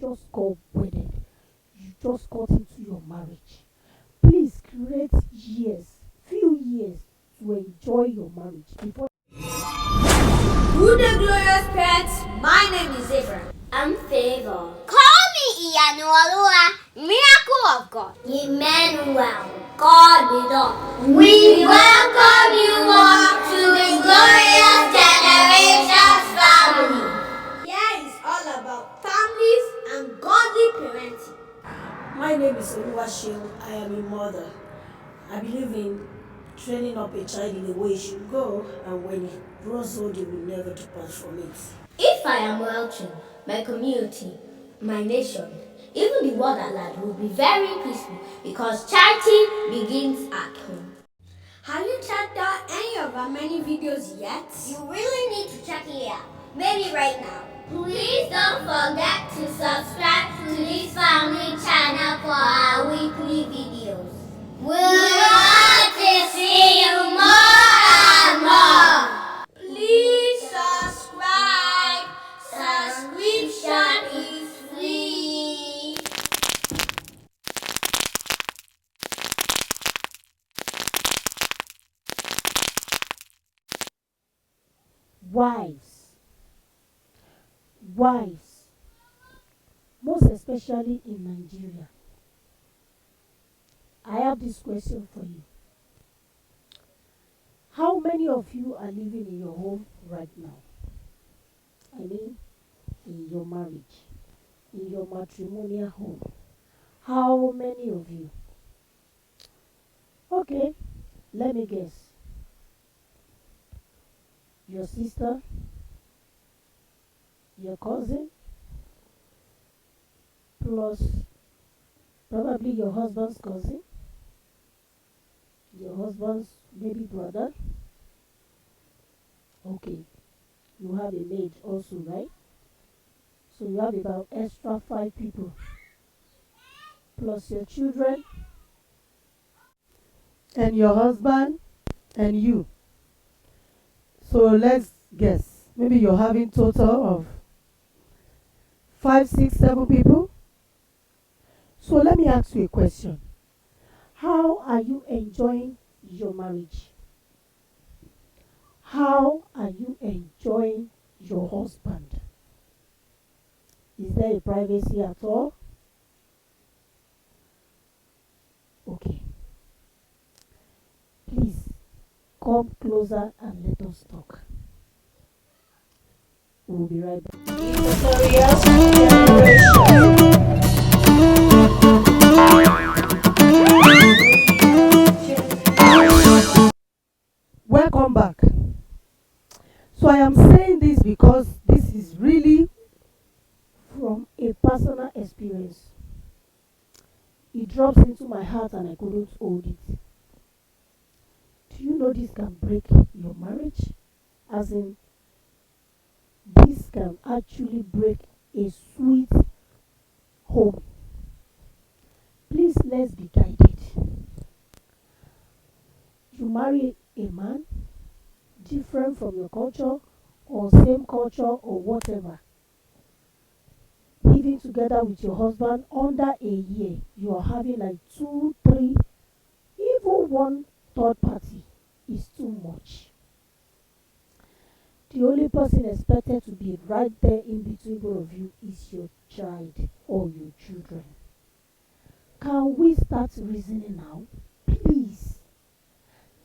just got wedded, you just got into your marriage. Please create few years to enjoy your marriage before. Good day, glorious parents. My name is Abraham. I'm Favor. Call me Iyanualua, miracle of God. Emmanuel, God with us. We welcome you all to the glorious generations family. Here is all about families and godly parenting. My name is Oluwaseun. I am a mother. I believe in training up a child in the way he should go, and when he grows old, he will never depart from it. If I am well-trained, my community, my nation, even the world at large will be very peaceful because charity begins at home. Have you checked out any of our many videos yet? You really need to check it out. Maybe right now. Please don't forget to subscribe to this family channel for our weekly videos. We want to see you more and more. Please subscribe. Subscription is free. Wives, most especially in Nigeria. I have this question for you. How many of you are living in your home right now? I mean, in your marriage, in your matrimonial home. How many of you? Okay, let me guess. Your sister, your cousin, plus probably your husband's cousin, your husband's maybe brother. Okay, you have a maid also, right? So you have about extra 5 people, plus your children, and your husband, and you. So let's guess. Maybe you're having total of 5, 6, 7 people. So let me ask you a question. How are you enjoying your marriage? How are you enjoying your husband? Is there a privacy at all? Okay. Please come closer and let us talk. We'll be right back. Glorious generation. Welcome back. So I am saying this because this is really from a personal experience. It drops into my heart and I couldn't hold it. Do you know this can break your marriage? As in, this can actually break a sweet home. Please, let's be guided. You marry a man different from your culture or same culture or whatever. Living together with your husband under a year, you are having like 2, 3, even one third party is too much. The only person expected to be right there in between both of you is your child or your children. Can we start reasoning now? Please.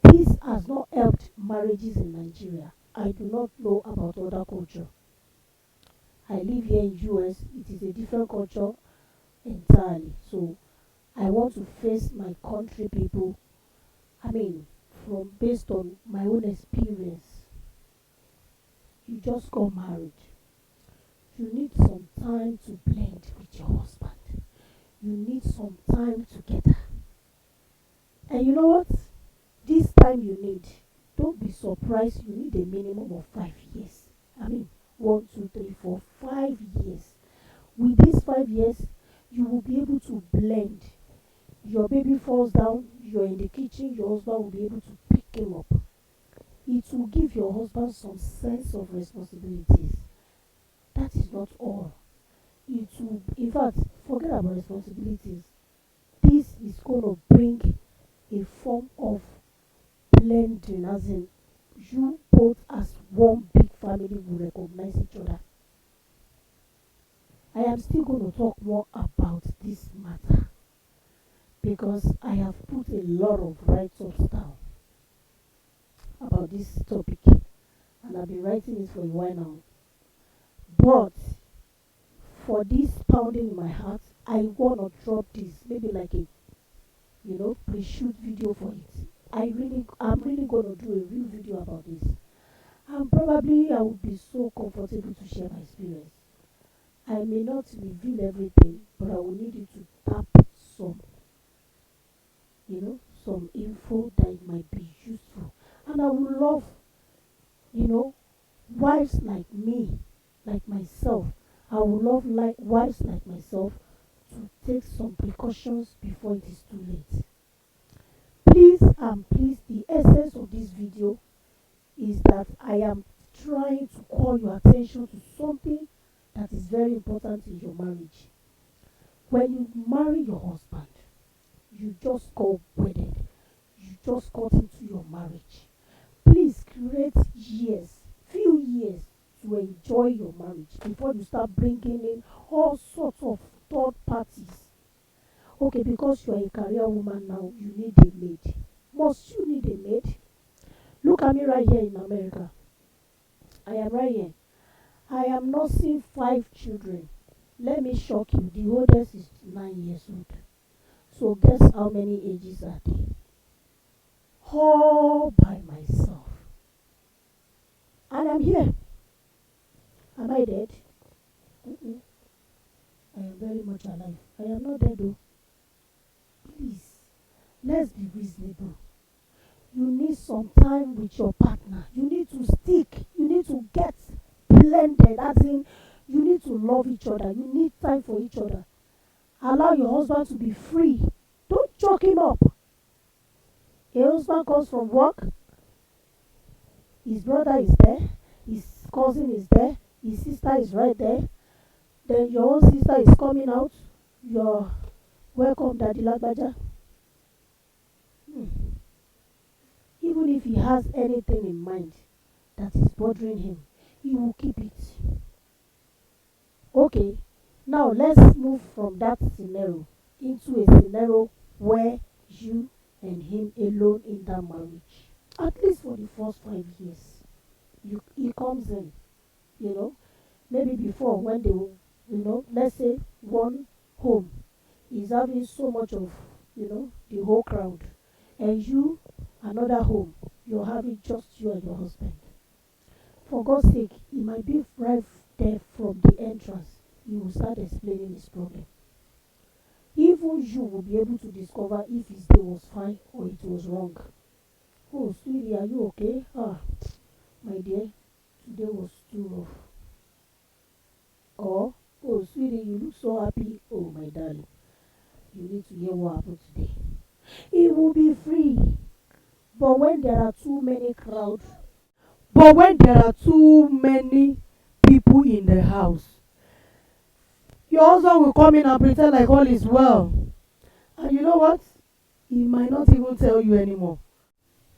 This has not helped marriages in Nigeria. I do not know about other culture. I live here in US. It is a different culture entirely. So I want to face my country people. From based on my own experience. You just got married. You need some time to blend with your husband. You need some time together. And you know what? This time you need, don't be surprised, you need a minimum of 5 years. 1, 2, 3, 4, 5 years. With these 5 years, you will be able to blend. Your baby falls down, you're in the kitchen, your husband will be able to pick him up. It will give your husband some sense of responsibilities. That is not all. it will, in fact, forget about responsibilities. This is going to bring a form of blending, as in you both as one big family will recognize each other. I am still going to talk more about this matter because I have put a lot of write-ups down about this topic and I've been writing it for a while now. But for this pounding in my heart, I want to drop this, maybe like a pre-shoot video for it. I'm really going to do a real video about this, and probably I will be so comfortable to share my experience. I may not reveal everything, but I will need you to tap some, some info that might be useful. And I would love, wives like me, like myself. I would love like wives like myself to take some precautions before it is too late. Please and please, the essence of this video is that I am trying to call your attention to something that is very important in your marriage. When you marry your husband, you just got wedded, you just got into your marriage. Please create few years to enjoy your marriage before you start bringing in all sorts of third parties. Okay, because you are a career woman now, you need a maid. Must you need a maid? Look at me right here in America. I am right here. I am nursing 5 children. Let me shock you. The oldest is 9 years old. So guess how many ages are they? All by myself. And I'm here. Am I dead? Mm-mm. I am very much alive. I am not dead though. Please, let's be reasonable. You need some time with your partner. You need to stick. You need to get blended. As in, you need to love each other. You need time for each other. Allow your husband to be free. Don't choke him up. A husband comes from work. His brother is there. His cousin is there. His sister is right there. Then your own sister is coming out. You're welcome, Daddy Lagbaja. Even if he has anything in mind that is bothering him, he will keep it. Okay, now let's move from that scenario into a scenario where you and him alone in that marriage. At least for the first 5 years, he comes in, maybe before when they will, let's say one home is having so much of, the whole crowd, and you, another home, you're having just you and your husband. For God's sake, he might be right there from the entrance. He will start explaining his problem. Even you will be able to discover if his day was fine or it was wrong. Oh, sweetie, are you okay? My dear, today was too rough. Or, oh, sweetie, you look so happy. Oh, my darling, you need to hear what happened today. It will be free. But when there are too many people in the house, your husband will come in and pretend like all is well. And you know what? He might not even tell you anymore.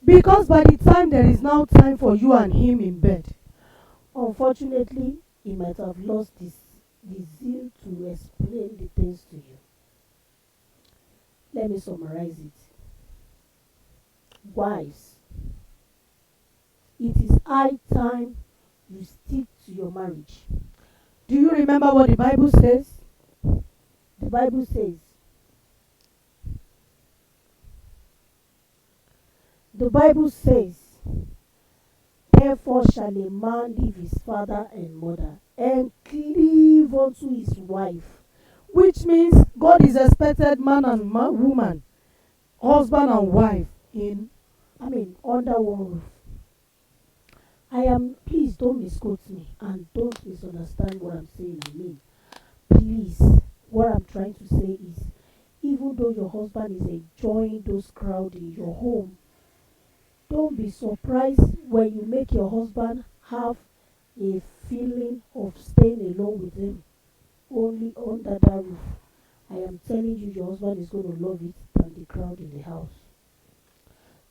Because by the time there is now time for you and him in bed, unfortunately, he might have lost the zeal to explain the things to you. Let me summarize it. Wives, it is high time you stick to your marriage. Do you remember what the Bible says? The Bible says, therefore shall a man leave his father and mother and cleave unto his wife. Which means God is expected man and woman, husband and wife under one roof. Please don't misquote me and don't misunderstand what I'm saying. Please, what I'm trying to say is, even though your husband is enjoying those crowds in your home, don't be surprised when you make your husband have a feeling of staying alone with him. only under that roof, I am telling you, your husband is going to love it than the crowd in the house.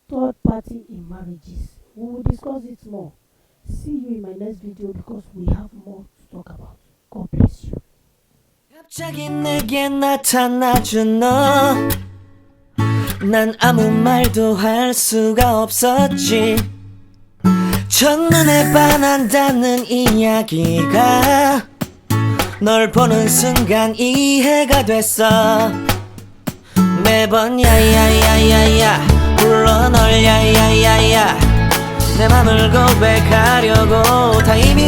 Third party in marriages. We will discuss it more. See you in my next video because we have more to talk about. God bless you. 갑자기 내게 나타나준 너, 난 아무 말도 할 수가 없었지. 첫눈에 반한다는 이야기가 널 보는 순간 이해가 됐어. 매번 야야야야야 불러 널 야야야야 내 맘을 고백하려고 타이밍